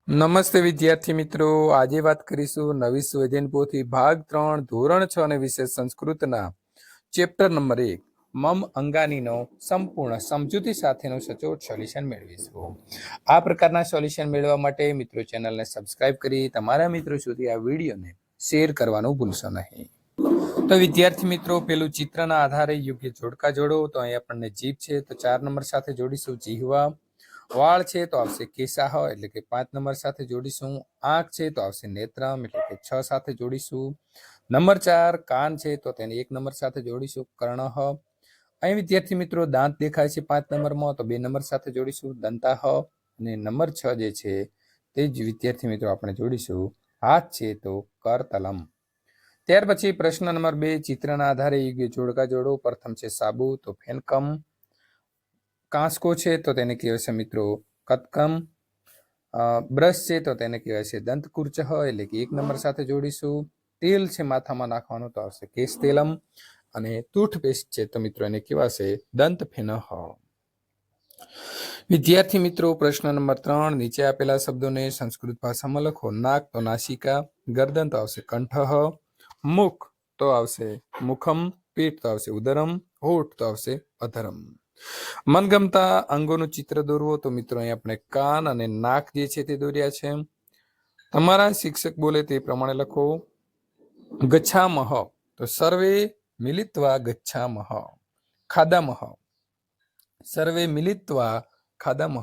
નમસ્તે વિદ્યાર્થી મિત્રો, આજે વાત કરીશું નવી સ્વધ્યાયન પોથી ભાગ 3 ધોરણ 6 અને વિશેષ સંસ્કૃતના ચેપ્ટર નંબર 1 મમ અંગાનીનો સંપૂર્ણ સમજૂતી સાથેનું સચોટ સોલ્યુશન મેળવીશું। આ પ્રકારના સોલ્યુશન મેળવવા માટે મિત્રો ચેનલને સબસ્ક્રાઇબ કરી તમારા મિત્રો સુધી આ વિડીયોને શેર કરવાનું ભૂલશો નહીં। તો વિદ્યાર્થી મિત્રો, પેલું ચિત્રના આધારે યોગ્ય જોડકા જોડો। તો અહીં આપણને જીભ છે તો 4 નંબર સાથે જોડીશું જીહવા। વાળ છે તો આવશે કેસાહ એટલે કે 5 નંબર સાથે જોડીશું। આંખ છે તો આવશે નેત્રમ એટલે કે 6 સાથે જોડીશું। નંબર 4 કાન છે તો તેને 1 નંબર સાથે જોડીશું કર્ણહ। અહીં વિદ્યાર્થી મિત્રો દાંત દેખાય છે 5 નંબરમાં તો 2 નંબર સાથે જોડીશું દંતાહ। અને નંબર 6 જે છે તે જ વિદ્યાર્થી મિત્રો આપણે જોડીશું હાથ છે તો કરતલમ। ત્યાર પછી પ્રશ્ન નંબર 2 ચિત્રના આધારે યોગ્ય જોડકા જોડો। પ્રથમ છે સાબુ તો ફેનકમ। કાંસકો છે તો તેને કહેવાય છે મિત્રો કતકમ। બ્રશ છે તો તેને કહેવાય છે દંતકુર્ચહ એટલે કે 1 નંબર સાથે જોડીશું। તેલ છે માથામાં નાખવાનું તો આવશે કેશ તેલમ। અને ટૂથપેસ્ટ છે તો મિત્રો એને કહેવાશે દંત ફેનહ। વિદ્યાર્થી મિત્રો પ્રશ્ન નંબર 3 નીચે આપેલા શબ્દોને સંસ્કૃત ભાષામાં લખો। નાક તો નાસિકા, ગરદન તો આવશે કંઠહ, મુખ તો આવશે મુખમ, પીઠ તો આવશે ઉદરમ, હોઠ તો આવશે અધરમ। મનગમતા અંગોનું ચિત્ર દોરવો તો મિત્રો અહીં આપણે કાન અને નાક જે છે તે દોર્યા છે। તમારા શિક્ષક બોલે તે પ્રમાણે લખો। ગચ્છામહ તો સર્વે મિલિત્વા ગચ્છામહ, ખાદામહ સર્વે મિલિત્વા ખાદામહ,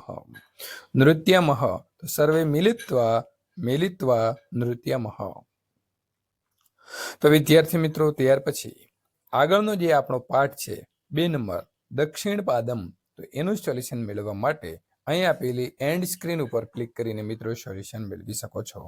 નૃત્યામહ તો સર્વે મિલિત્વા નૃત્યામહ। તો વિદ્યાર્થી મિત્રો ત્યાર પછી આગળનો જે આપણો પાઠ છે 2 નંબર દક્ષિણ પાદમ, તો એનું સોલ્યુશન મેળવવા માટે અહીં આપેલી એન્ડ સ્ક્રીન ઉપર ક્લિક કરીને મિત્રો સોલ્યુશન મેળવી શકો છો।